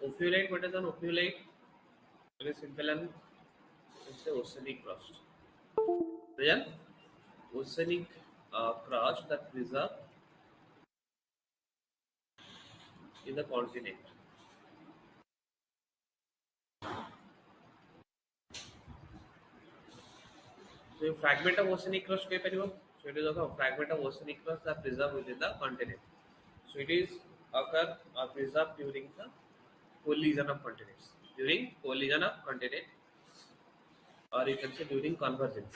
Ophiolite, what is an ophiolite? Very simple and it's a oceanic crust. Then oceanic crust that preserve in the continent. So a fragment of oceanic crust so it is a fragment of oceanic crust that preserved within the continent. So it is occur or preserved during the collision of continents. During collision of continent, or you can say during convergence.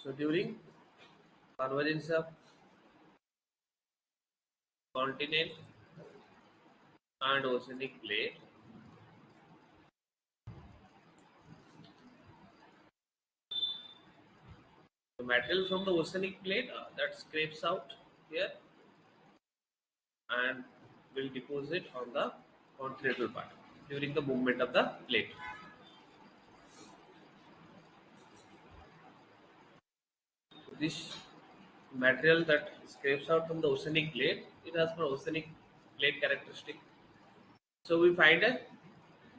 So during convergence of continent and oceanic plate, the material from the oceanic plate that scrapes out here and will deposit on the continental part during the movement of the plate. So this material that scrapes out from the oceanic plate, it has an oceanic plate characteristic. So we find a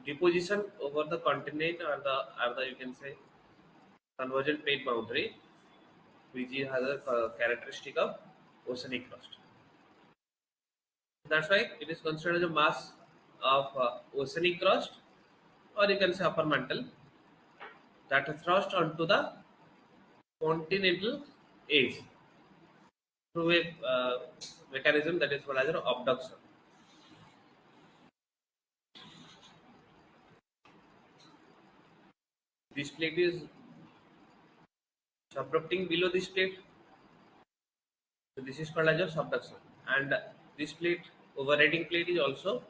deposition over the continent or the you can say convergent plate boundary, which has a characteristic of oceanic crust. That's why it is considered as a mass of oceanic crust, or you can say upper mantle, that is thrust onto the continental edge through a mechanism that is called as an abduction. This plate is subducting below this plate, so this is called as a subduction, and this plate, overriding plate, is also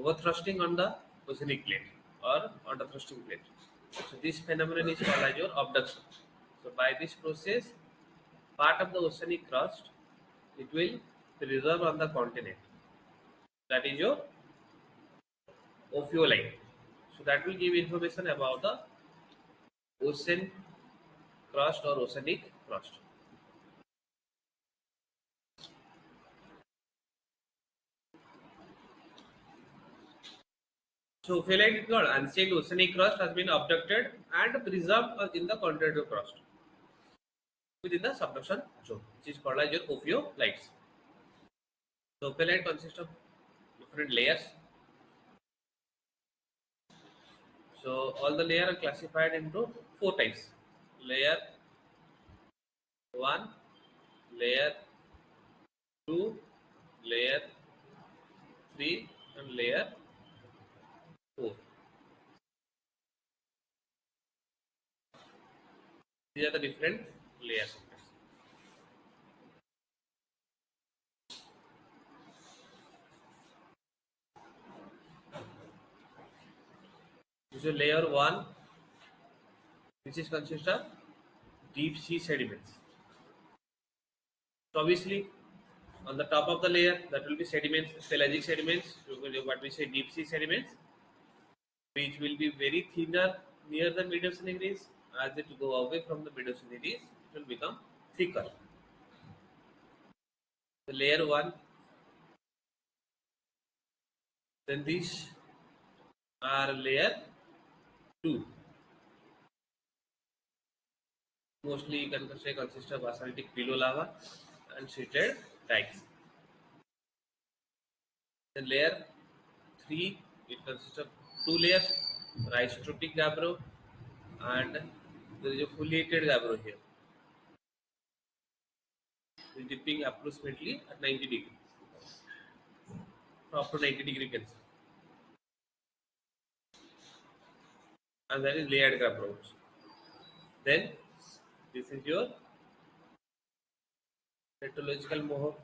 overthrusting on the oceanic plate or on the thrusting plate. So this phenomenon is called as your abduction. So by this process, part of the oceanic crust, it will preserve on the continent. That is your ophiolite. So that will give information about the ocean crust or oceanic crust. So ophiolite is called unshaped oceanic crust has been abducted and preserved in the continental crust within the subduction zone, which is called as your ophiolites. So ophiolite consists of different layers. So all the layers are classified into 4 types: layer 1, layer 2, layer 3, and layer 4. These are the different layers. This is layer 1, which is consist of deep sea sediments. So obviously, on the top of the layer, that will be sediments, pelagic sediments, what we say deep sea sediments, which will be very thinner near the mid-oceanic ridge. As it go away from the mid-oceanic ridge, it will become thicker. The layer 1, then these are layer 2. Mostly you can say consist of basaltic pillow lava and sheeted dikes. Then layer 3, it consists of 2 layers, rhystriotic gabbro, and there is a foliated gabbro here, with dipping approximately at 90 degrees, up to 90 degree can see. And that is layered gabbro. Then this is your petrological moho.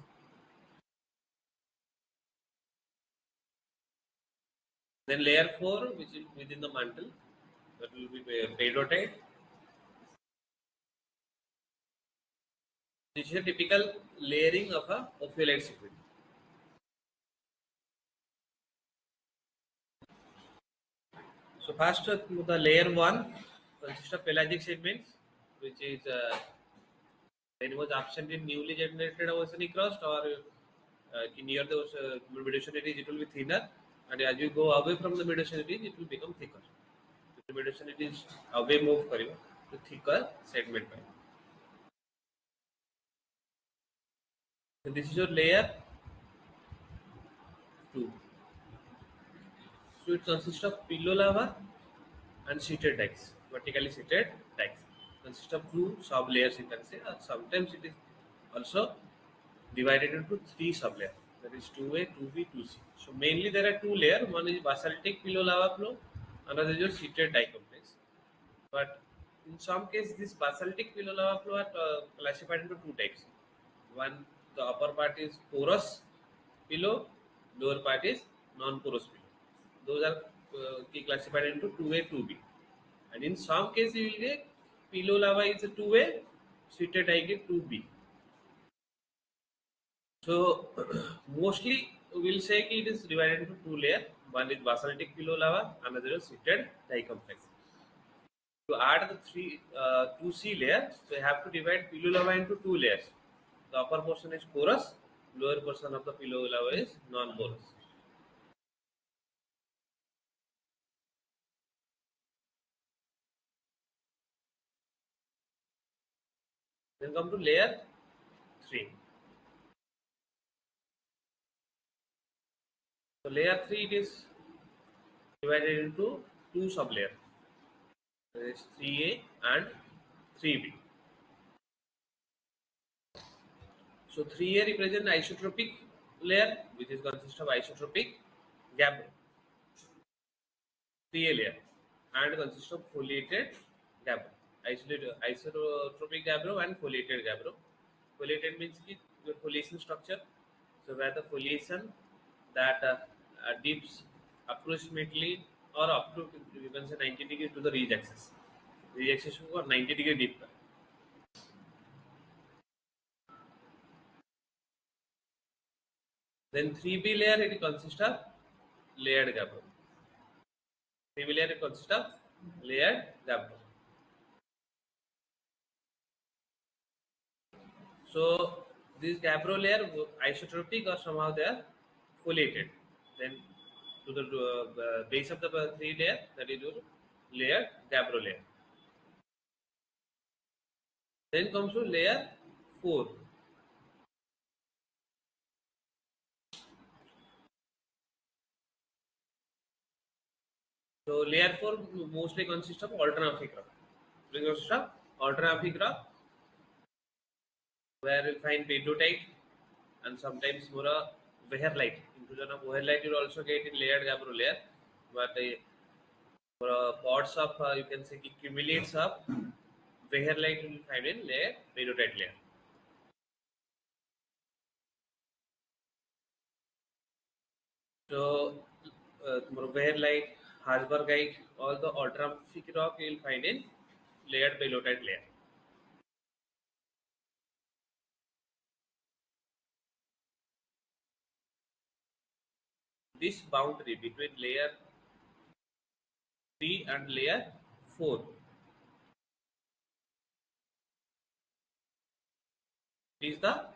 Then layer 4, which is within the mantle, that will be pedotite. This is a typical layering of a ophiolite segment. So first, the layer 1 consists of pelagic segments, which is when it was absent in newly generated oceanic crust, or near those mid-ocean ridge, it will be thinner, and as you go away from the mid-ocean ridge, it will become thicker. The mid-ocean ridge is away move kariba to thicker segment. So this is your layer 2. So it consists of pillow lava and sheeted dikes, vertically sheeted dikes. Consists of two sub-layers, you can say, or sometimes it is also divided into three sub-layers. That is 2A, 2B, 2C. So mainly there are two layers. One is basaltic pillow lava flow, another is your sheeted dike complex. But in some cases, this basaltic pillow lava flow are classified into two types. One, the upper part is porous pillow, lower part is non-porous pillow. Those are classified into 2A, 2B. And in some cases, you will get pillow lava is a 2A, sheeted dike is 2B. So mostly we'll say it is divided into two layers. One is basaltic pillow lava, another is sheeted dike complex. To add the 2C layer, so you have to divide pillow lava into two layers. The upper portion is porous, lower portion of the pillow lava is non-porous. Then come to layer 3. So layer 3 it is divided into two sub-layers. There is 3A and 3B. So 3A represent isotropic layer, which is consist of isotropic gabbro. 3A layer and consists of foliated gabbro. Isotropic gabbro and foliated gabbro. Foliated means the foliation structure. So where the foliation that dips approximately or up to you can say 90 degree to the ridge axis. Ridge axis or 90-degree dip. Then 3B layer it consists of layered gabbro. 3B layer it consists of layered gabbro. So this gabbro layer isotropic or somehow they are foliated. Then to the base of the 3 layer, that is your layer gabbro layer. Then comes to layer 4. So layer 4 mostly consists of alternathic rock. It consists of alternathic rock where you find pedotite and sometimes more Weherlite. Inclusion of Weherlite you will also get in layered gabbro layer, but pods of you can say accumulates of Weherlite you will find in layer pedotite layer. So Weherlite, Hasbergite, all the ultramafic rock you will find in layered pedotite layer. This boundary between layer 3 and layer 4 is the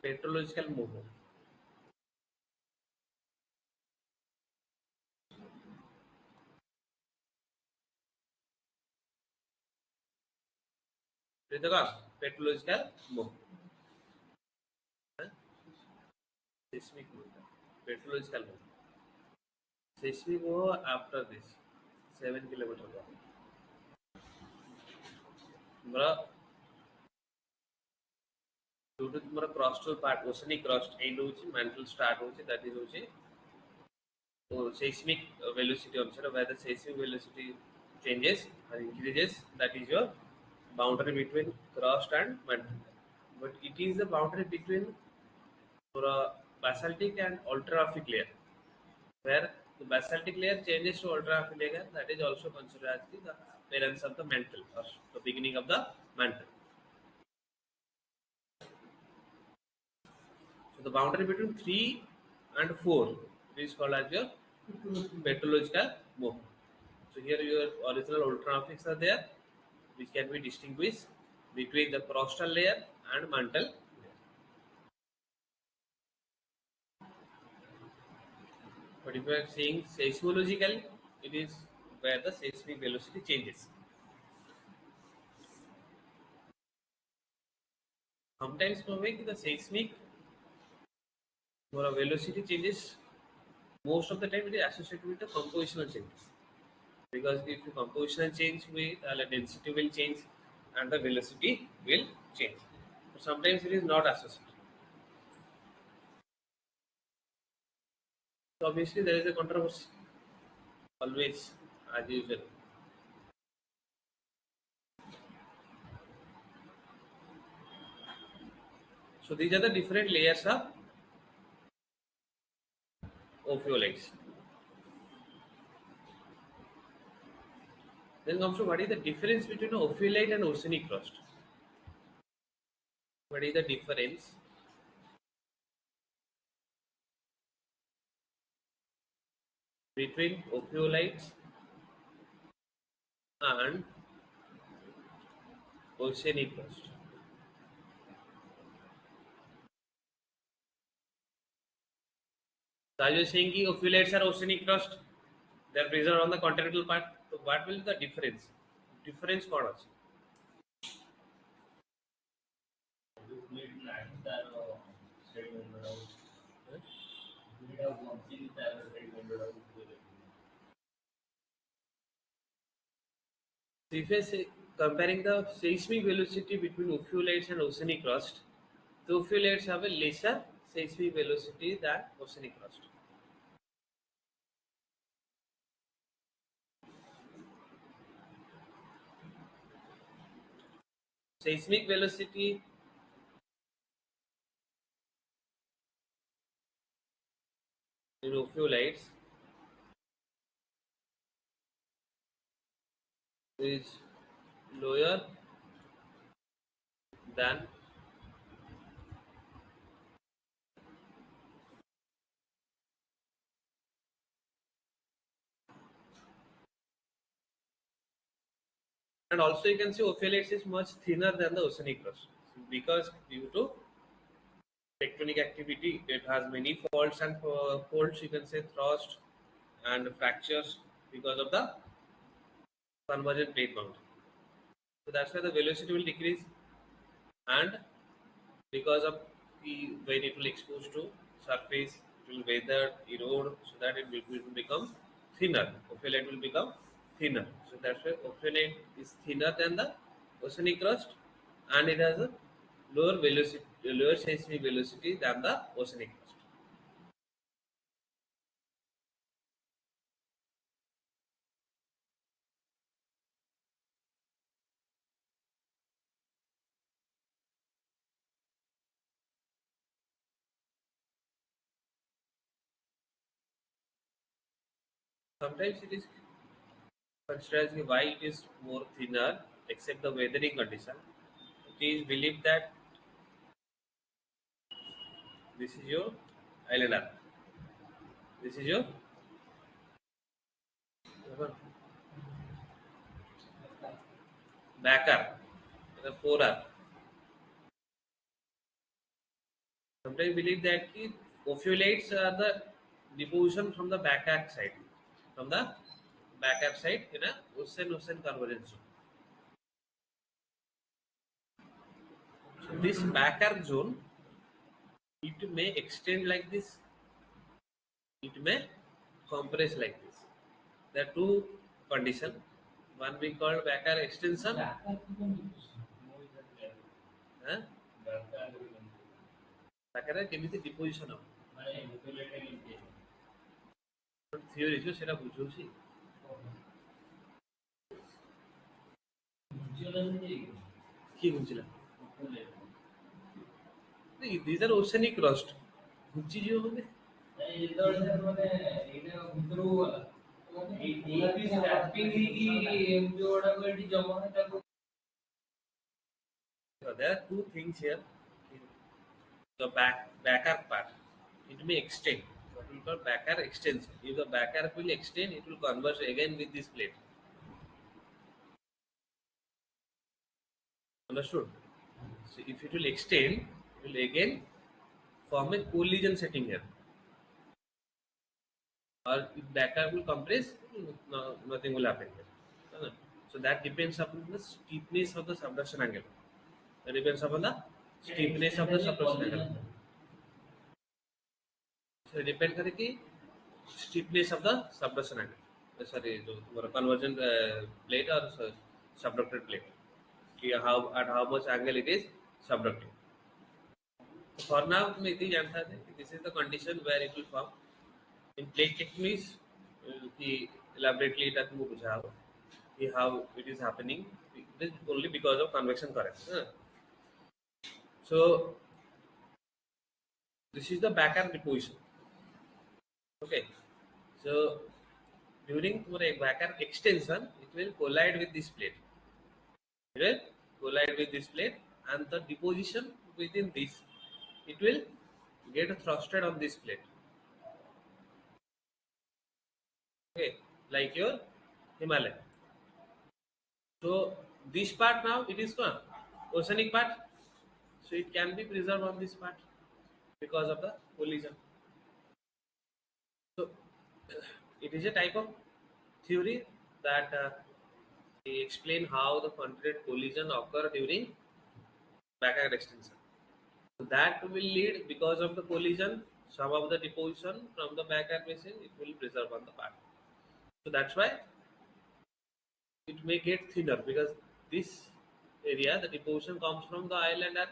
petrological movement. With the petrological movement. Seismic movement. Petrological movement. Seismic movement after this 7 kilometer long. Mara due to mara crustal part, oceanic crust end hochi, mantle start hochi, that is hochi. So seismic velocity also, where the seismic velocity changes and increases, that is your boundary between crust and mantle. But it is the boundary between for a basaltic and ultramafic layer, where the basaltic layer changes to ultramafic layer, that is also considered as the appearance of the mantle or the beginning of the mantle. So the boundary between 3 and 4 is called as your petrological movement. So here your original ultramafics are there, which can be distinguished between the crustal layer and mantle. But if you are saying seismological, it is where the seismic velocity changes. Sometimes moving the seismic velocity changes. Most of the time, it is associated with the compositional changes. Because if the compositional change, the density will change and the velocity will change. But sometimes it is not associated. So obviously there is a controversy always, as usual. So these are the different layers of ophiolites. Then comes to what is the difference between an ophiolite and oceanic crust? What is the difference between ophiolites and oceanic crust? So as you are saying, कि ophiolites are oceanic crust, they are present on the continental part. So what will be the difference? Difference कौन ଅଛି? So if you say comparing the seismic velocity between ophiolites and oceanic crust, the ophiolites have a lesser seismic velocity than oceanic crust. Seismic velocity in ophiolites is lower than and also you can see ophiolites is much thinner than the oceanic crust because due to tectonic activity it has many faults and faults you can say thrust and fractures because of the convergent plate mount. So that's why the velocity will decrease and because of the when it will expose to surface it will weather erode so that it will become thinner. Ophiolite will become thinner. So that's why ophiolite is thinner than the oceanic crust and it has a lower velocity, lower seismic velocity than the oceanic crust. Sometimes it is considered as why it is more thinner except the weathering condition. It is believed that this is your island. This is your backer, the forearm. Sometimes believe that ki ophiolites are the deposition from the back arc side, from the back arc side in a ocean convergence zone. So this back arc zone, it may extend like this, it may compress like this. There are two conditions. One we call back arc extension. Huh? Back arc କେମିତି deposition ହବ? Theory ସେଟା ବୁଝଉଛି। କିଏ ବୁଝିଲା? These are oceanic crust. ବୁଝିଯିବ ବୋଧେ। There are two things here. The back arc part, it may extend. What we call back arc extension. If the back arc will extend, it will converge again with this plate. Understood? So if it will extend, it will again form a collision setting here. or if backer will compress, no, nothing will happen here. So that depends upon the steepness of the subduction angle. That depends upon the steepness of the subduction angle. So it depends on the steepness of the subduction angle. Sorry, जो तुम्हारा convergent plate or subducted plate. कि how at how much angle it is subducting. So for now मैं इतनी जानता था कि this is the condition where it will form. In plate tectonics, कि elaborately এটা तुमको बुझा हो कि how it is happening. It is only because of convection current. So this is the backer deposition. Okay. So during backer extension, it will collide with this plate. It will collide with this plate, and the deposition within this, it will get thrusted on this plate. Okay, like your Himalaya. So this part now it is gone. Oceanic part, so it can be preserved on this part because of the collision. So it is a type of theory that they explain how the continent collision occur during backer extension. So that will lead because of the collision, some of the deposition from the backer basin it will preserve on the part. So that's why it may get thinner because this area the deposition comes from the island and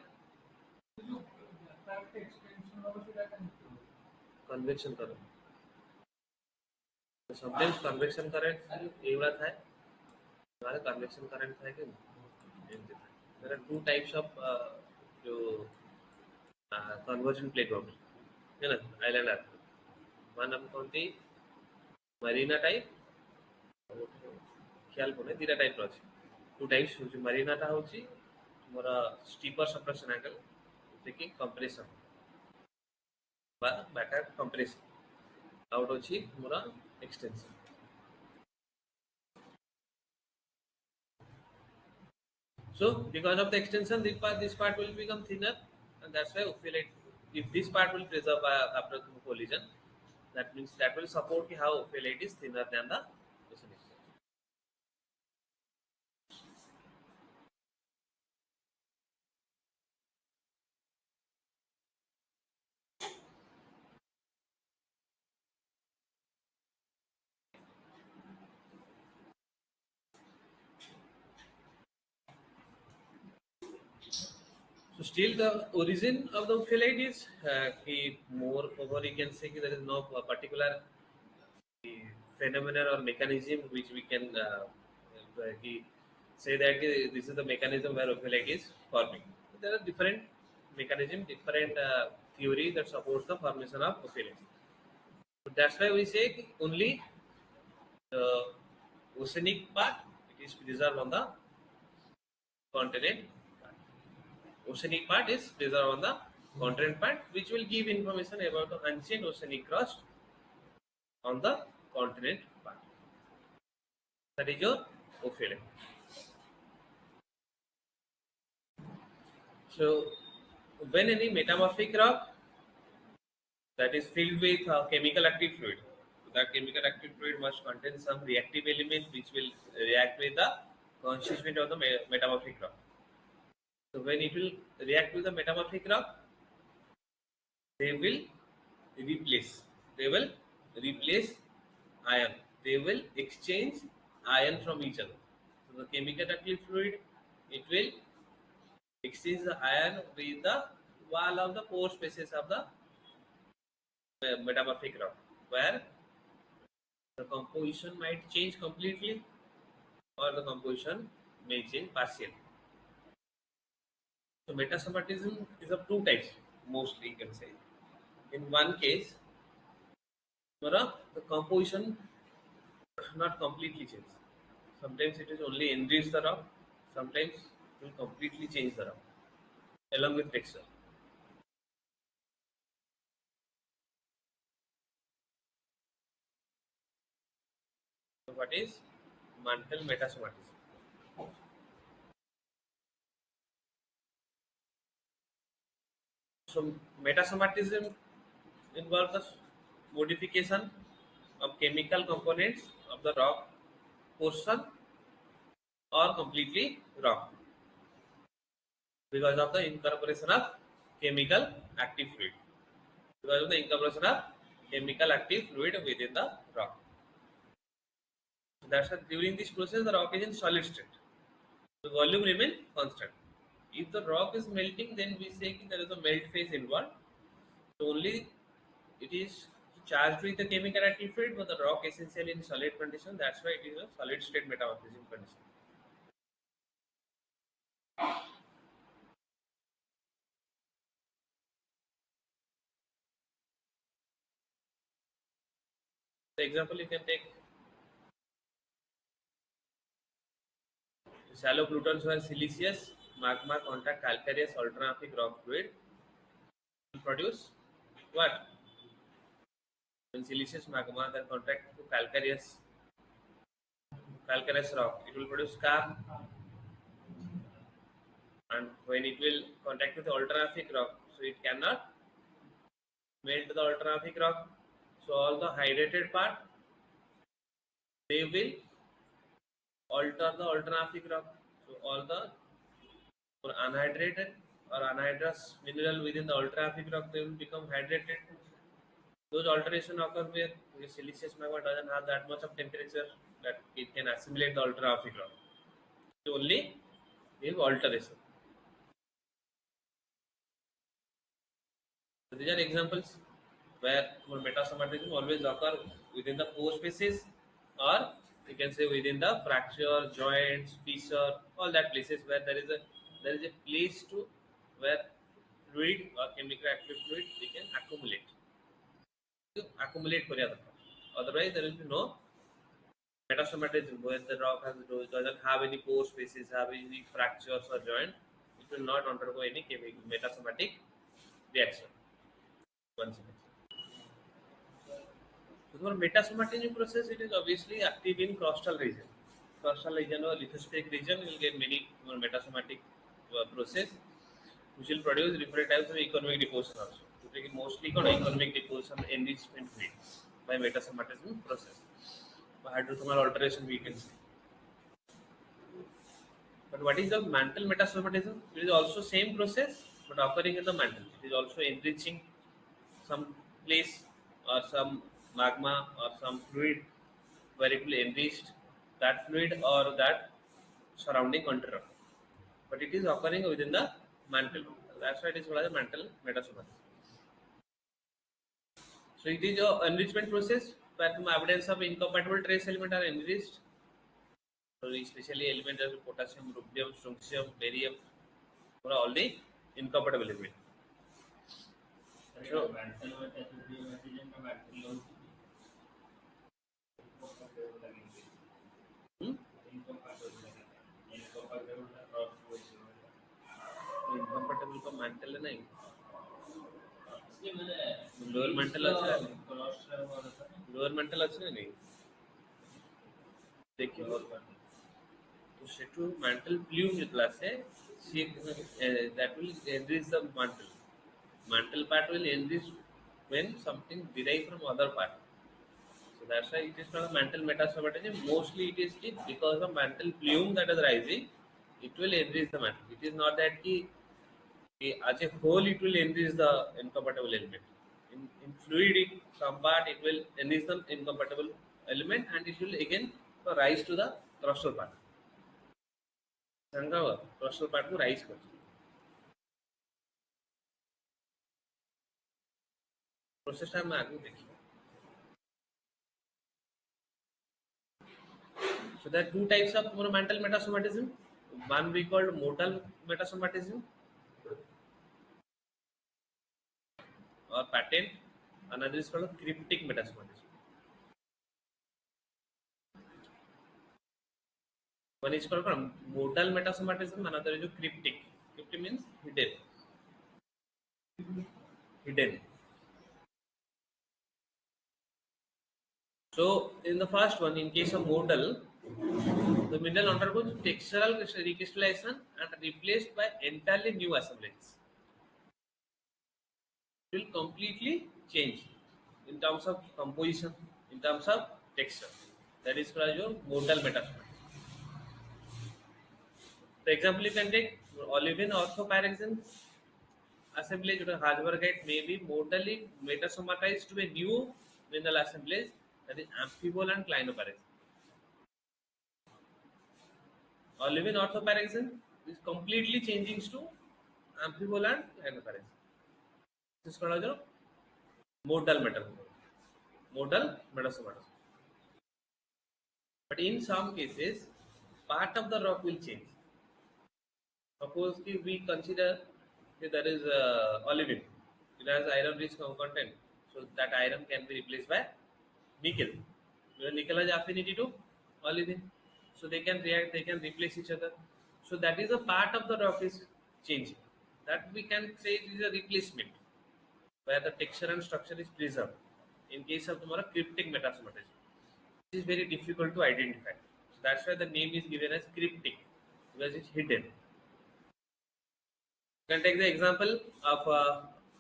convection current. So sometimes convection current एवढा था हमारा convection current था कि there are two types of जो convergent plate होगी है ना island आते one हम कौन थी marina type ख्याल पड़े दिरा टाइप रही टू टाइप्स होची मरीना टा होची मोरा स्टीपर सप्रेशन एंगल जेकी कंप्रेशन बा बैकर कंप्रेशन आउट होची मोरा extension so because of the extension this part will become thinner and that's why ophiolite if this part will preserve after the collision that means that will support how ophiolite is thinner than the oceanic. So still the origin of the ophiolite is more over you can say there is no particular phenomenon or mechanism which we can say that this is the mechanism where ophiolite is forming. There are different mechanism, different theory that supports the formation of ophiolite. So that's why we say only the oceanic part it is preserved on the continent. Oceanic part is preserved on the continent part, which will give information about the ancient oceanic crust on the continent part. That is your ophiolite. So, when any metamorphic rock that is filled with chemical active fluid, so that chemical active fluid must contain some reactive element which will react with the constituent of the metamorphic rock. So, when it will react with the metamorphic rock, they will replace. They will replace ion. They will exchange ion from each other. So, the chemical active fluid it will exchange the ion with the wall of the pore spaces of the metamorphic rock, where the composition might change completely or the composition may change partially. So metasomatism is of two types, mostly you can say. In one case, the composition not completely change. Sometimes it is only enrich the rock, sometimes it will completely change the rock along with texture. So what is mantle metasomatism? So metasomatism involves the modification of chemical components of the rock portion or completely rock because of the incorporation of chemical active fluid. Because of the incorporation of chemical active fluid within the rock. So that's why during this process the rock is in solid state. The volume remains constant. If the rock is melting, then we say that there is a melt phase involved. So only it is charged with the chemical active fluid, but the rock essentially in solid condition. That's why it is a solid state metamorphism condition. The example you can take shallow plutons where siliceous magma contact calcareous ultramafic rock fluid will produce what? When siliceous magma that contact to calcareous rock, it will produce scar, and when it will contact with the ultramafic rock, so it cannot melt the ultramafic rock. So all the hydrated part they will alter the ultramafic rock. So all the unhydrated or anhydrous mineral within the ultramafic rock they will become hydrated. Those alteration occur where the siliceous magma doesn't have that much of temperature that it can assimilate the ultramafic rock. It only give alteration. So these are examples where metasomatism always occur within the pore spaces, or you can say within the fracture, joints, fissure, all that places where there is a place to where fluid or chemical active fluid we can accumulate କରିବା ଦରକାର. Otherwise there will be no metasomatism where the rock doesn't have any pore spaces, have any fractures or joint. It will not undergo any chemical metasomatic reaction. One second. So for metasomatism process, it is obviously active in crustal region. Crustal region or lithospheric region will get many more metasomatic process, which will produce different types of economic deposition also. To take mostly economic deposition enrichment rate by metasomatism process. By hydrothermal alteration we can say. But what is the mantle metasomatism? It is also same process but occurring in the mantle. It is also enriching some place or some magma or some fluid where it will enrich that fluid or that surrounding contour. But it is occurring within the mantle. That's why it is called as mantle metasomatism. So it is a enrichment process where some evidence of incompatible trace element are enriched. So especially elements like potassium, rubidium, strontium, barium, are all the incompatible elements. So, hmm? Incompatible का mantle है नहीं lower mantle अच्छा है lower mantle अच्छा है नहीं देखिए तो सेटू mantle plume निकला से that will enrich the mantle part will enrich when something derived from other part. So that's why it is called a mantle metasomatism. Mostly it is because of mantle plume that is rising, it will enrich the mantle. It is not that as a whole it will enrich the incompatible element. In fluid, some part it will enrich the incompatible element and it will again rise to the crustal part. Crustal part को rise कर. Process time में आगे देखिए. So there are two types of mantle metasomatism. One we called modal metasomatism or patent. Another is called cryptic metasomatism. One is called modal metasomatism. Another is cryptic. Cryptic means hidden. Hidden. So in the first one, in case of modal, the mineral undergoes textural recrystallization and replaced by entirely new assemblies. It will completely change in terms of composition, in terms of texture. That is called your modal metasomatism. The example you can take olivine orthopyroxene assemblage or Hasbergite may be modally metasomatized to a new mineral assemblage, that is amphibole and clinopyroxene. Olivine orthopyroxene is completely changing to amphibole and clinopyroxene. This is called as modal metasomatism. Modal metasomatism. But in some cases, part of the rock will change. Suppose if we consider that there is olivine, it has iron rich content, so that iron can be replaced by nickel. Because nickel has affinity to olivine, so they can react, they can replace each other. So that is a part of the rock is changing. That we can say it is a replacement, where the texture and structure is preserved. In case of tomorrow cryptic metasomatism, it is very difficult to identify. So that's why the name is given as cryptic, because it's hidden. You can take the example of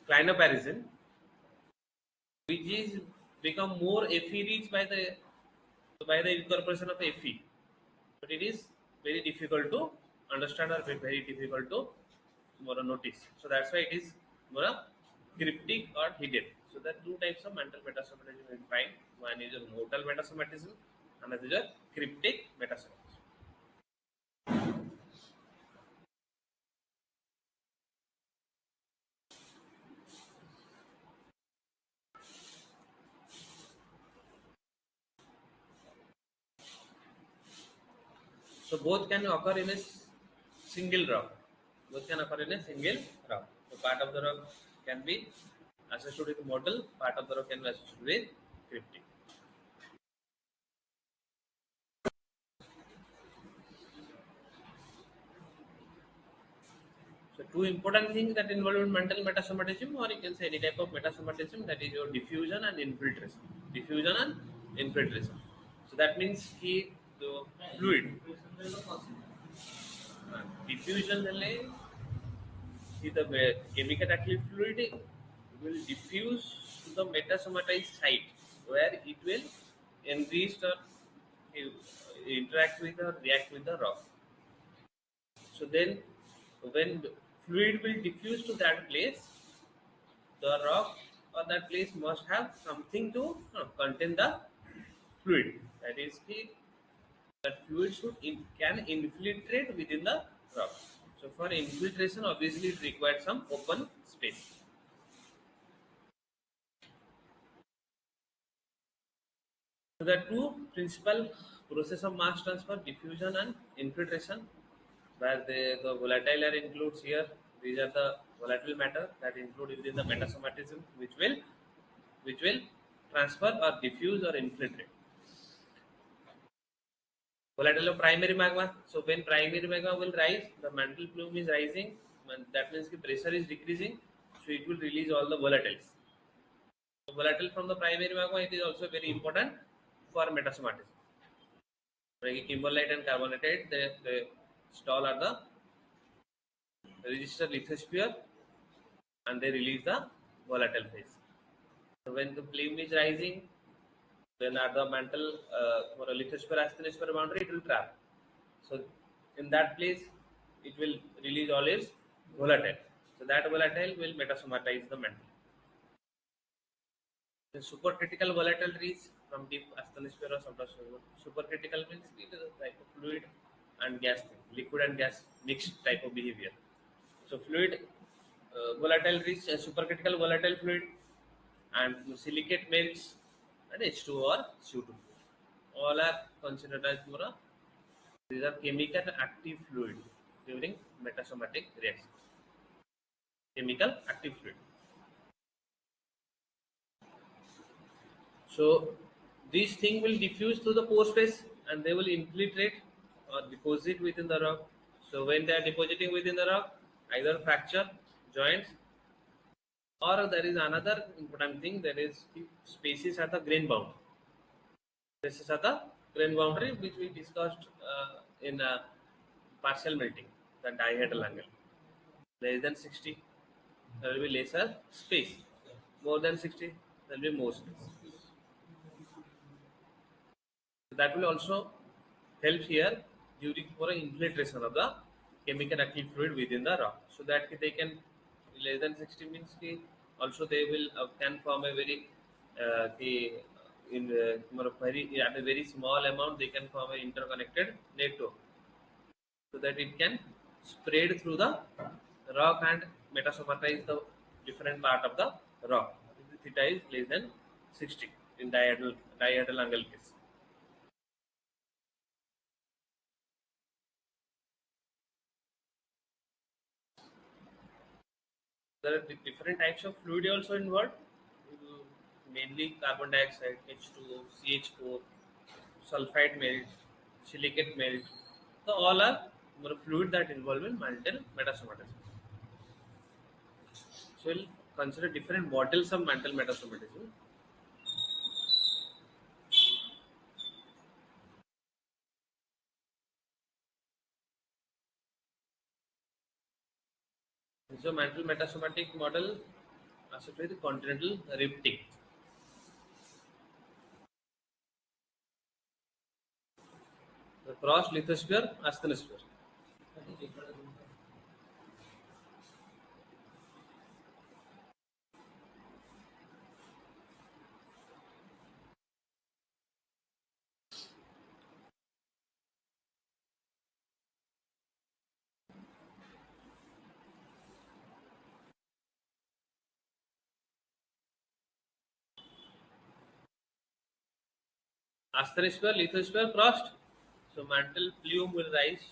clinopyroxene, which is become more Fe rich by the incorporation of Fe, but it is very difficult to understand or very difficult to more notice. So that's why it is more cryptic or hidden. So there are two types of mantle metasomatism you will find. One is a modal metasomatism, another is a cryptic metasomatism. So both can occur in a single rock. Both can occur in a single rock. So part of the rock can be associated with modal, part of the rock can be associated with cryptic. So two important things that involve in mantle metasomatism, or you can say any type of metasomatism, that is your diffusion and infiltration. Diffusion and infiltration. So that means the fluid diffusion the chemical active fluid will diffuse to the metasomatized site, where it will enrich or interact with or react with the rock. So then, when the fluid will diffuse to that place, the rock or that place must have something to contain the fluid. That is, that fluid can infiltrate within the rock. So for infiltration, obviously it requires some open space. So the two principal process of mass transfer, diffusion and infiltration, where the volatile air includes here. These are the volatile matter that include within the metasomatism, which will transfer or diffuse or infiltrate. Volatile of primary magma. So when primary magma will rise, the mantle plume is rising. That means the pressure is decreasing, so it will release all the volatiles. So volatile from the primary magma, it is also very important for metasomatism. Like kimberlite and carbonatite, they stall are the register lithosphere and they release the volatile phase. So when the plume is rising, then at the mantle for a lithosphere asthenosphere boundary, it will trap. So in that place, it will release all its volatile. So that volatile will metasomatize the mantle. The supercritical volatile reach from deep asthenosphere or subtroposphere. Supercritical means it is a type of fluid and gas thing, liquid and gas mixed type of behavior. So fluid volatile reach, supercritical volatile fluid, and silicate melts and H2 or CO2. All are considered as more. These are chemical active fluid during metasomatic reaction. Chemical active fluid. So these things will diffuse through the pore space and they will infiltrate or deposit within the rock. So when they are depositing within the rock, either fracture, joints, or there is another important thing, there is the spaces at the grain boundary. This is at the grain boundary which we discussed in partial melting, the dihedral angle. Less than 60, there will be lesser space. More than 60, there will be more space. that will also help here during for infiltration of the chemical active fluid within the rock, so that they can less than 60 means also they will can form a very the in very at a very small amount they can form an interconnected network, so that it can spread through the rock and metasomatize the different part of the rock. Theta is less than 60 in diagonal angle case. There are different types of fluid also involved, uh, mainly carbon dioxide, H2O, CH4, sulfide melt, silicate melt. So all are fluid that involve in mantle metasomatism. So we'll consider different models of mantle metasomatism. So mantle metasomatic model associated with continental rifting. The cross lithosphere, asthenosphere. Asthenosphere, lithosphere crossed. So mantle plume will rise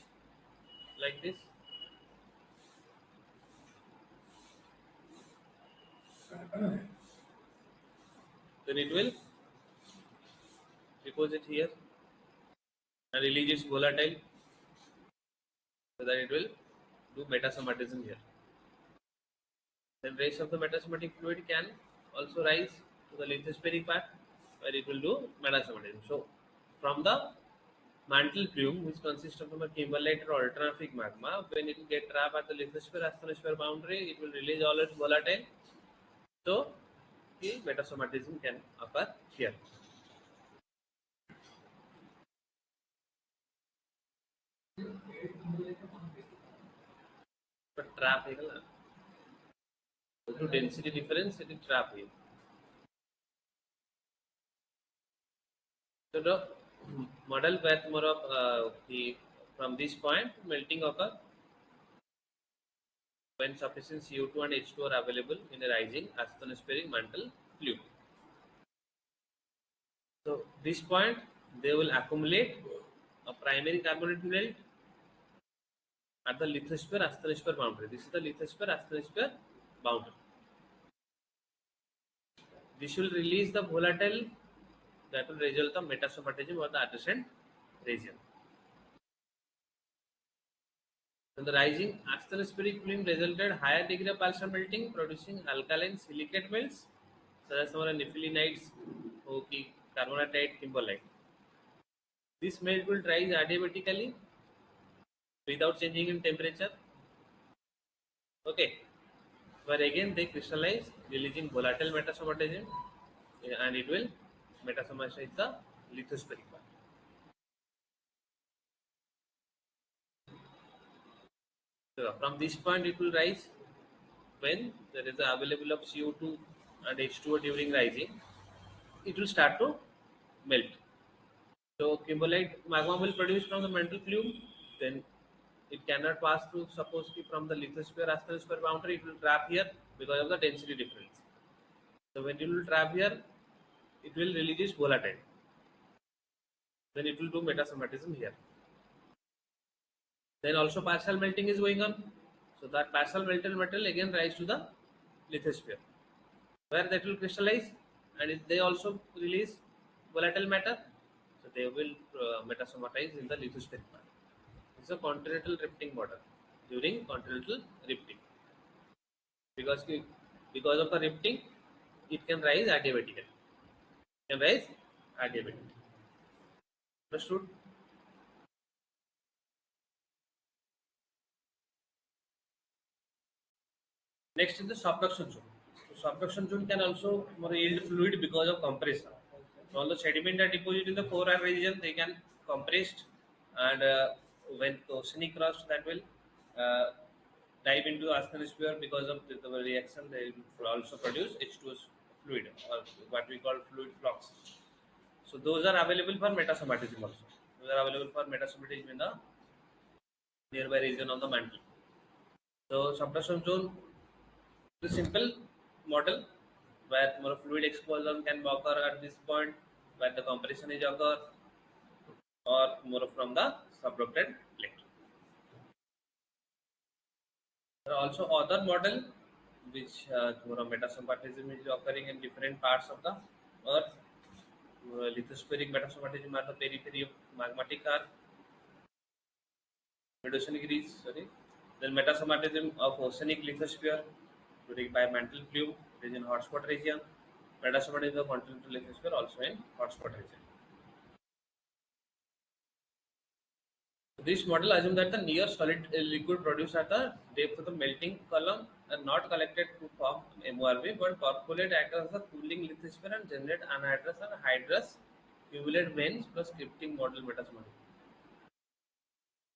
like this. Then it will deposit here and release its volatile, so that it will do metasomatism here. Then rest of the metasomatic fluid can also rise to the lithospheric part, where it will do metasomatism. So from the mantle plume, which consists of a kimberlite or ultramafic magma, when it will get trapped at the lithosphere asthenosphere boundary, it will release all its volatile. So the metasomatism can occur here. But trap here, to density difference, it is trap here. So the model path more of the from this point melting occur when sufficient CO2 and H2 are available in a rising asthenospheric mantle fluid. So this point they will accumulate a primary carbonate melt at the lithosphere asthenosphere boundary. This is the lithosphere asthenosphere boundary. This will release the volatile that will result the metasomatism of the adjacent region. Then the rising asthenospheric film resulted higher degree of partial melting, producing alkaline silicate melts, such as our nephelinites, okay, carbonatite, kimberlite. This melt will rise adiabatically without changing in temperature. Okay, where again they crystallize, releasing volatile metasomatism, and it will metasomatize the lithospheric part. So from this point, it will rise when there is a available of CO2 and H2O during rising. It will start to melt. So kimberlite magma will produce from the mantle plume. Then it cannot pass through. Suppose from the lithosphere asthenosphere boundary, it will trap here because of the density difference. So when it will trap here, it will release its volatile. Then it will do metasomatism here. Then also partial melting is going on. So that partial melted metal again rise to the lithosphere, where that will crystallize, and they also release volatile matter. So they will metasomatize in the lithospheric part. It's a continental rifting model during continental rifting, because because of the rifting, it can rise adiabatically. Can rise adiabatically. Understood? Next is the subduction zone. So subduction zone can also more yield fluid because of compression. All the sediment are deposited in the core region, they can compressed, and when the oceanic crust that will uh, dive into asthenosphere because of the reaction, they will also produce H2S fluid, or what we call fluid flux. So those are available for metasomatism also. Those are available for metasomatism in the nearby region of the mantle. So subduction zone is a simple model where more fluid expulsion can occur at this point, where the compression is occur, or more from the subducted plate. There are also other model which more metasomatism is occurring in different parts of the earth. Lithospheric metasomatism at the periphery of magmatic arc, Medusan Greece, sorry. Then metasomatism of oceanic lithosphere during by mantle plume, it is in hotspot region. Metasomatism of continental lithosphere also in hotspot region. This model assumes that the near solid liquid produced at the depth of the melting column are not collected to form MORV but percolate across the cooling lithosphere and generate anhydrous and hydrous cumulate veins plus scripting model metasomatism.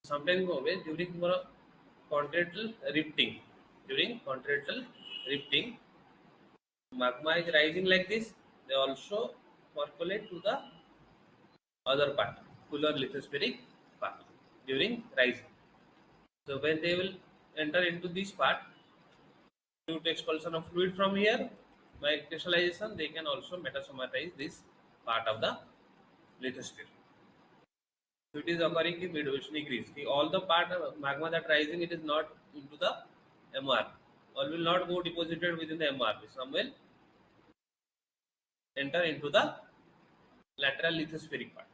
Sometimes always during more continental rifting. During continental rifting, magma is rising like this. They also percolate to the other part, cooler lithospheric part during rising. So when they will enter into this part, due to expulsion of fluid from here, by crystallization, they can also metasomatize this part of the lithosphere. So it is occurring in mid-oceanic Greece. All the part of magma that rising, it is not into the MR. All will not go deposited within the MR. Some will enter into the lateral lithospheric part.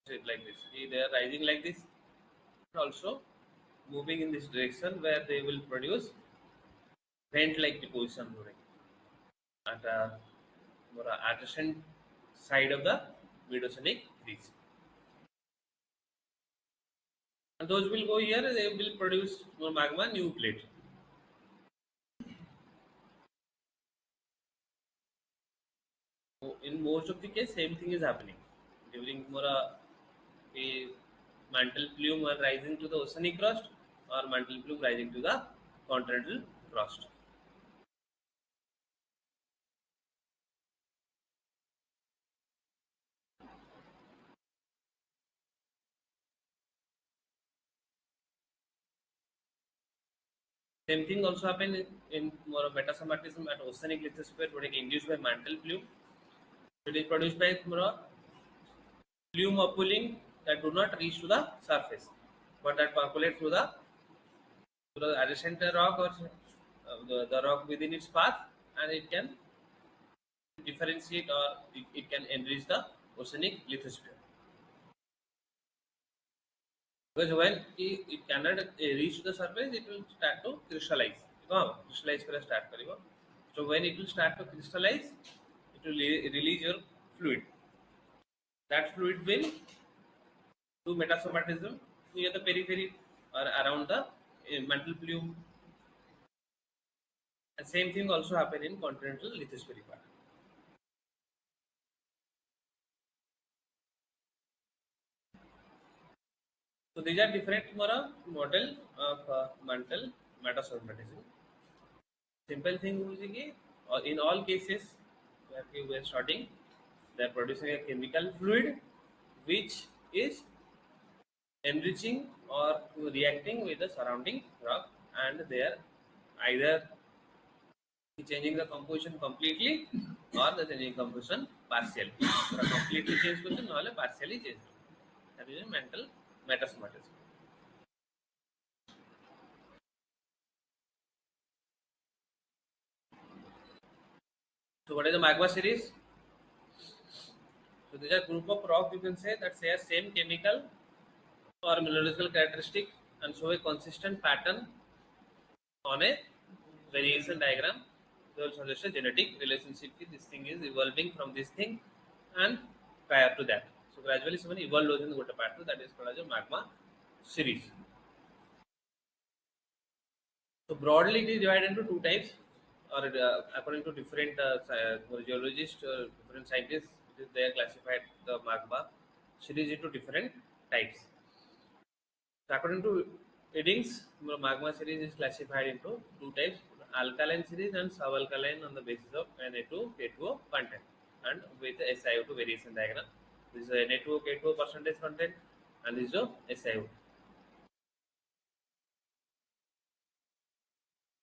So it like this. They are rising like this. Also moving in this direction where they will produce vent-like deposition during at a more adjacent side of the mid-oceanic Greece. And those will go here, they will produce more magma new plate. So in most of the case, same thing is happening. During more a mantle plume are rising to the oceanic crust or mantle plume rising to the continental crust. Same thing also happen in more metasomatism at oceanic lithosphere product induced by mantle plume. It is produced by more plume upwelling that do not reach to the surface, but that percolate through the adjacent rock or the rock within its path, and it can differentiate or it can enrich the oceanic lithosphere. Because when it cannot reach the surface, it will start to crystallize. Crystallize करें start करेगा. So when it will start to crystallize, it will release your fluid. That fluid will do metasomatism near the periphery or around the mantle plume. And same thing also happen in continental lithospheric part. So these are different model of mantle metasomatism. Simple thing is in all cases where we were studying, they are producing a chemical fluid which is enriching or reacting with the surrounding rock, and they are either changing the composition completely or the changing composition partially. Completely change करते नॉले partially change. That is a mental metasomatism. So what is the magma series? So these are group of rock you can say that share same chemical or mineralogical characteristic and show a consistent pattern on a variation diagram. they will suggest a genetic relationship. This thing is evolving from this thing and prior to that. So gradually someone evolved in the part two, that is called as a magma series. So broadly it is divided into two types, or according to different geologists, different scientists, they are classified the magma series into different types. So according to headings, magma series is classified into two types: alkaline series and subalkaline on the basis of Na2 K2O content and with SiO2 variation diagram. This is Na2O K2O percentage content, and this is a SiO2.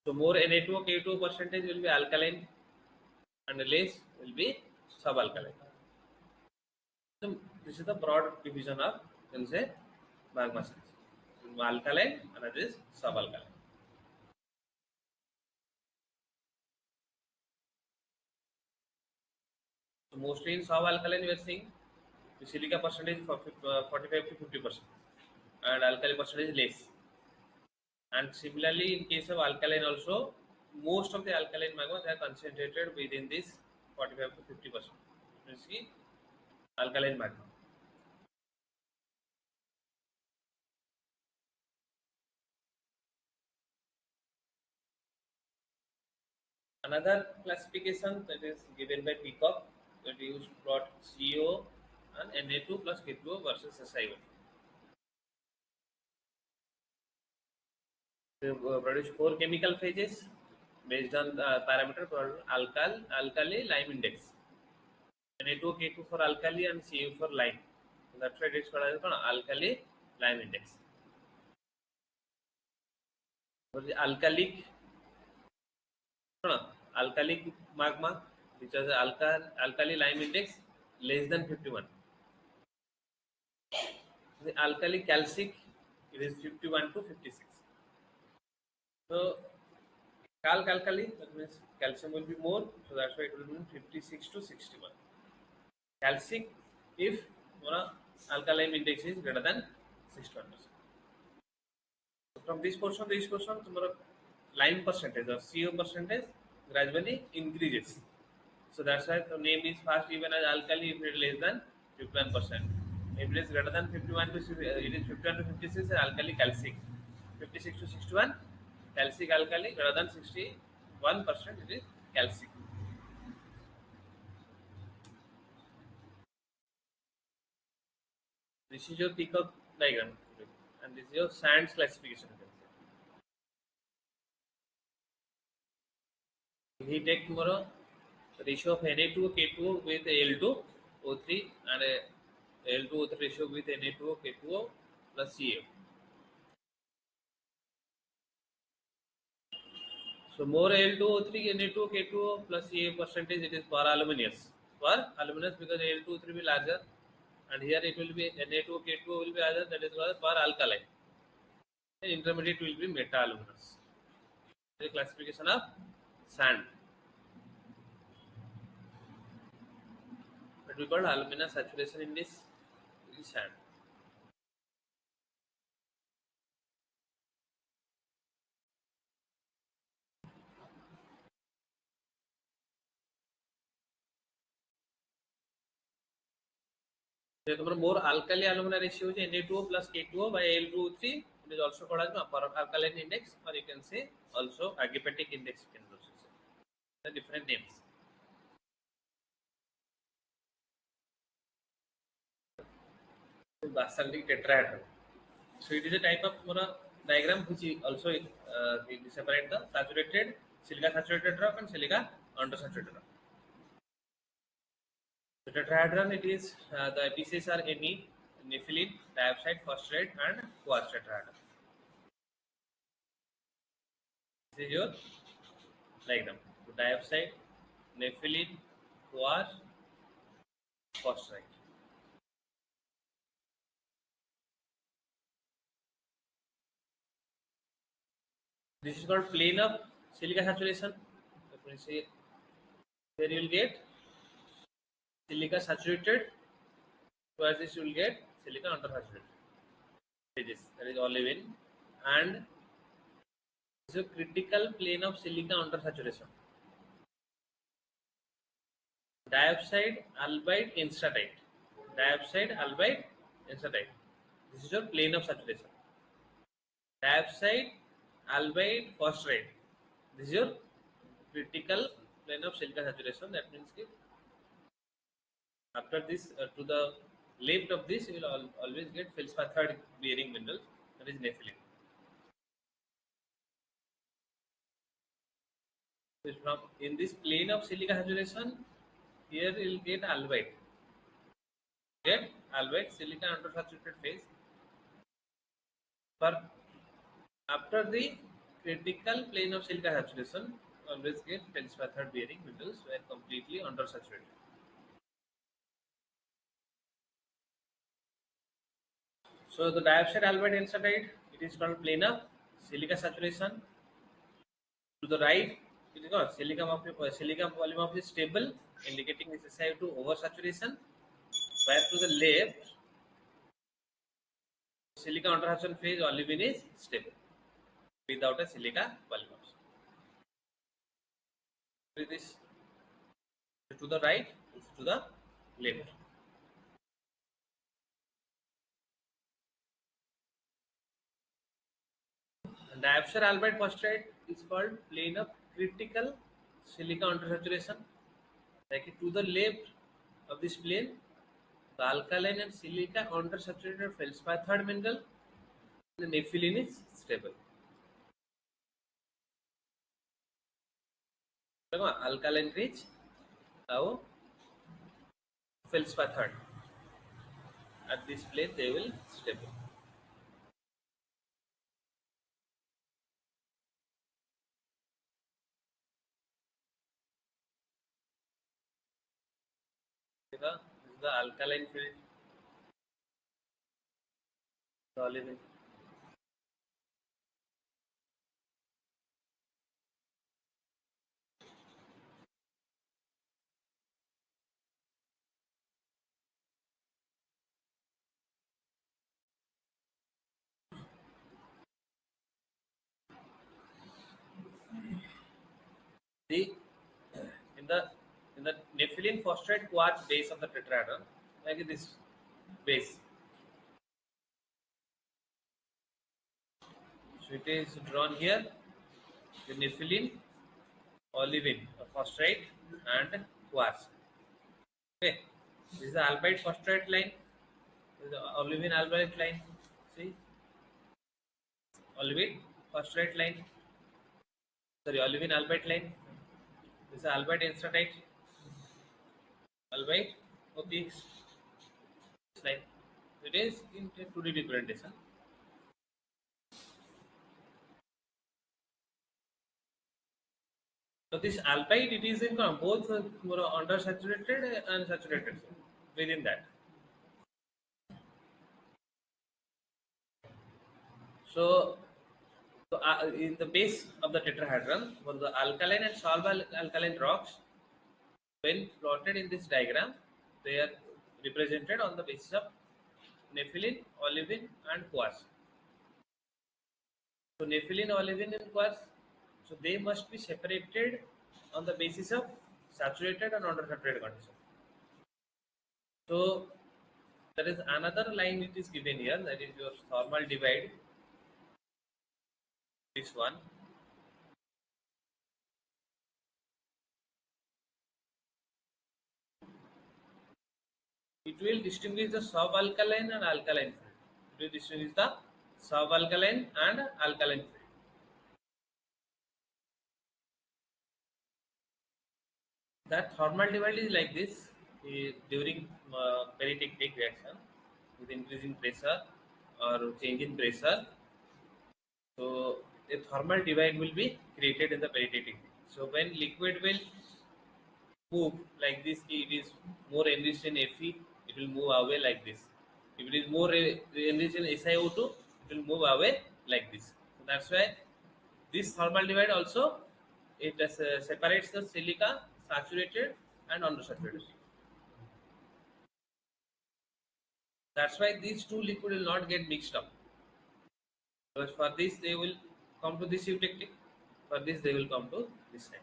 So more Na2O K2O percentage will be alkaline and less will be subalkaline. So this is the broad division of, you can say, magma series. Alkaline and that is subalkaline. So mostly in subalkaline we are seeing the silica percentage for 45 to 50%, and alkali percentage less. And similarly, in case of alkaline also, most of the alkaline magma they are concentrated within this 45 to 50%. You see, alkaline magma. Another classification that is given by Peacock, that used to plot CO and Na2 plus K2O versus SiO2. They produce four chemical phases based on the parameter called alkali lime index. Na2 K2 for alkali and Cu for lime. So that's why it is called as alkali lime index. For the alkalic magma, which has alkali lime index less than 51. The alkali calcic, it is 51 to 56. So alkali, that means calcium will be more, so that's why it will be 56 to 61. Calcic, if alkaline index is greater than 61%. From this portion, tomorrow lime percentage or CO percentage gradually increases. So that's why the name is first given as alkali if it is less than 51%. If it is greater than 51 to it is 51 to 56 alkali calcic. 56 to 61 calcic alkali, greater than 61% it is calcic. This is your Peacock diagram, and this is your sands classification. You can say. He take tomorrow ratio of Na2O K2O with Al2O3 and a Al2O3 ratio with Na2O K2O plus Ca. So more Al2O3 Na2O K2O plus Ca percentage, it is per aluminous. Per aluminous because Al2O3 will be larger, and here it will be Na2O K2O will be larger, that is called per alkaline. The intermediate will be meta-aluminous. The classification of sand. But we call alumina saturation index is sand. So more alkali alumina ratio is Na2O plus K2O by Al2O3. It is also called as upper alkaline index, or you can say also agapetic index. You can also say the different names. Basaltic tetrahedron. So it is a type of diagram which is also we separate the saturated silica saturated rock and silica undersaturated rock. The tetrahedron, it is the pieces are Ne, nepheline, diopside, phosphorite, and quartz tetrahedron. This is your diagram. So diopside, nepheline, quartz, phosphorite. This is called plane of silica saturation. Let me say here you will get silica saturated, whereas this you will get silica undersaturated. Stages, that is olivine, and this is a critical plane of silica undersaturation. diopside, albite, instatite. Diopside, albite, instatite. This is your plane of saturation. Diopside, albite, phosphorite. This is your critical plane of silica saturation. That means कि after this, to the left of this, you will always get feldspar bearing minerals, that is nepheline. So from in this plane of silica saturation, here you will get albite. Get albite, silica undersaturated phase. For after the critical plane of silica saturation, always get feldspar bearing minerals were completely undersaturated. So the diopside, albite, instatite, it is called plane of silica saturation. To the right, it is not silica polymorph is stable, indicating SSI to oversaturation. Where to the left, silica undersaturation phase olivine is stable without a silica polymorph. With this to the right, to the left. Diopside albite phosphate is called plane of critical silica undersaturation. Like to the left of this plane, the alkaline and silica undersaturated feldspar mineral, and the nepheline is stable. Alkaline rich, now feldspar at this plane they will stable. The alkaline field, the olivine. The in the nepheline phosphate quartz base of the tetrahedron, like this base. So it is drawn here. The nepheline, olivine, phosphate, and quartz. Okay, this is the albite phosphate line. This is the olivine albite line. See, olivine phosphate line. Sorry, olivine albite line. This is albite instatite. Albite OPX line. It is in 2D representation. So this albite, it is in both undersaturated and saturated within that. So in the base of the tetrahedron, for the alkaline and soluble alkaline rocks, when plotted in this diagram, they are represented on the basis of nepheline, olivine, and quartz. So nepheline, olivine, and quartz, so they must be separated on the basis of saturated and undersaturated condition. So there is another line it is given here, that is your thermal divide. This one. It will distinguish the subalkaline and alkaline field. It will distinguish the subalkaline and alkaline field. That thermal divide is like this during peritectic reaction with increasing pressure or change in pressure. So a thermal divide will be created in the peritectic. So when liquid will move like this, it is more enriched in Fe, it will move away like this. If it is more enriched in SiO2, it will move away like this. So that's why this thermal divide also it separates the silica saturated and undersaturated. That's why these two liquid will not get mixed up. Because for this they will come to this eutectic, for this they will come to this side.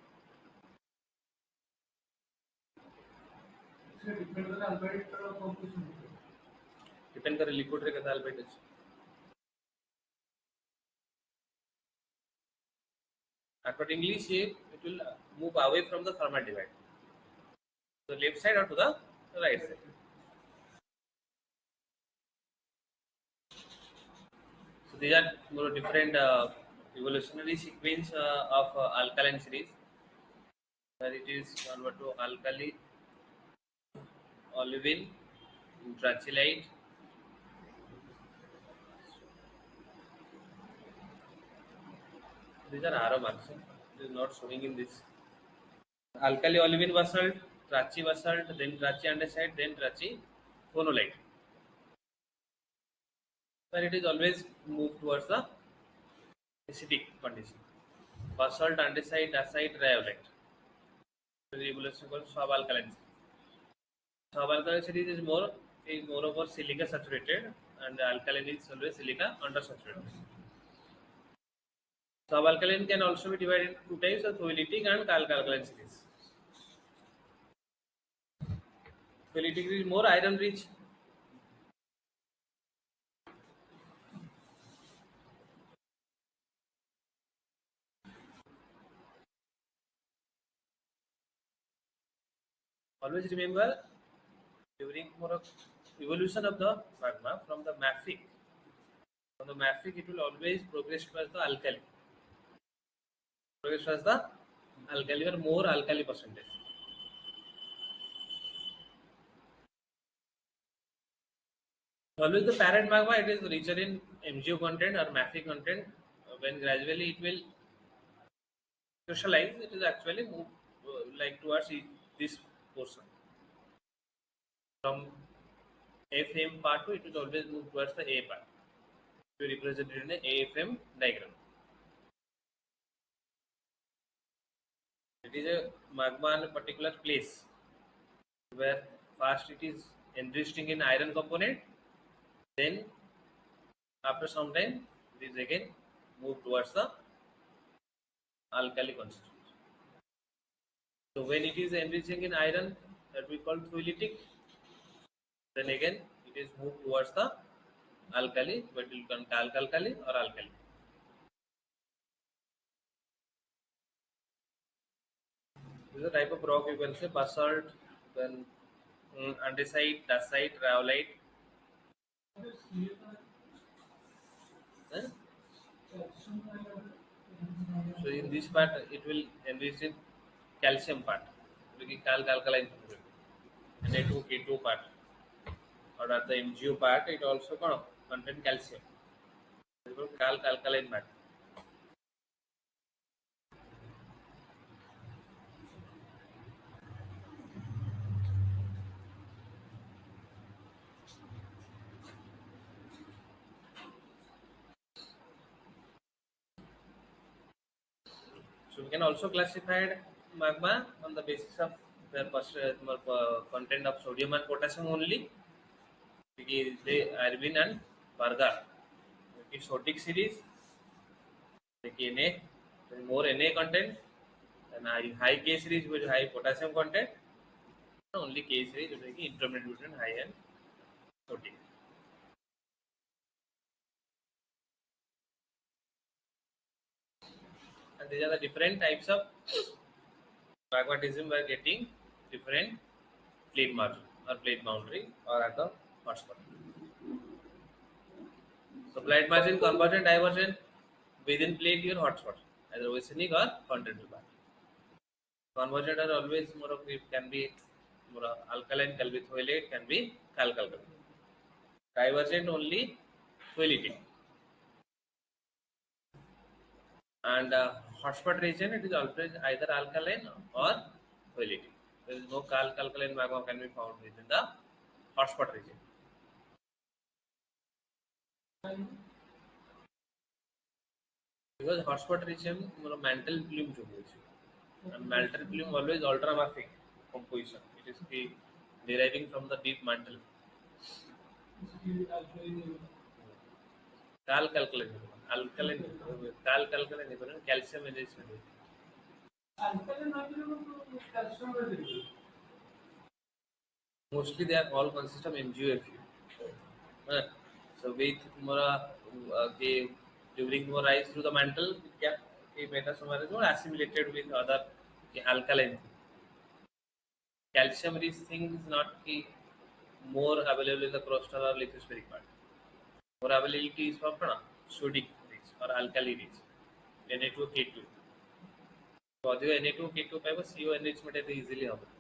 Depend करे liquid रे केता albite अछि. Accordingly, shape it will move away from the thermal divide. To the left side or to the right side. So these are more different evolutionary sequence of alkaline series, where it is converted to alkali, olivine, trachelite. These are arrow marks. It is not showing in this. Alkali olivine basalt, trachy basalt, then trachy andesite, then trachy phonolite. Where it is always moved towards the acidic condition. Basalt, andesite, dacite, rhyolite. The evolution called subalkaline. Subalkaline series is moreover silica saturated, and the alkaline is always silica undersaturated. Subalkaline can also be divided into two types of tholytic and calc-alkaline series. Tholytic is more iron rich. Always remember, during more evolution of the magma from the mafic it will always progress towards the alkali. Progress towards the alkali or more alkali percentage. Always the parent magma it is richer in MgO content or mafic content. When gradually it will crystallize, it is actually move like towards this portion. From FM part 2, it will always move towards the A part. To be represented in a AFM diagram. It is a magma in a particular place where first it is enriched in iron component, then after some time it is again moved towards the alkali constituent. So when it is enriching in iron, that we call tholytic, then again it is moved towards the alkali, but it will become calc-alkali or alkali. This is a type of rock you can say basalt, then andesite, dacite, rhyolite. Eh? So in this part it will enrich in calcium part, looking alkaline Na2 K2 part, or at the MgO part it also contain calcium. It is called alkaline part. So we can also classify magma on the basis of their content of sodium and potassium only. Because they Irvin and Varga. Exotic series, like Na, more Na content, and high K series with high potassium content. Only K series is intermediate between high and sodium. And these are the different types of magmatism we are getting different plate margin or plate boundary or at the hotspot. So plate margin convergent divergent within plate your hotspot, either oceanic or continental part. Convergent are always more of it can be more alkaline, can be thoylate, can be calc-alkaline. Divergent only tholytic. And hotspot region it is always either alkaline or tholytic. There is no calc-alkaline magma can be found within the hotspot region. Because hotspot region mantle plume and mantle plume always ultramafic composition. It is deriving from the deep mantle. Calc-alkaline, alkaline, calc-alkaline, calcium enrichment. Mostly they are all consist of MgFu. Uh, so with more during more rise through the mantle, it kept a metasomatism or assimilated with other alkaline. Calcium rich thing is not more available in the crustal or lithospheric part. More availability is from sodic rich or alkali rich. Na2K2. तो अधिक Na2K2 पाइबा CO enrichment एते easily হবে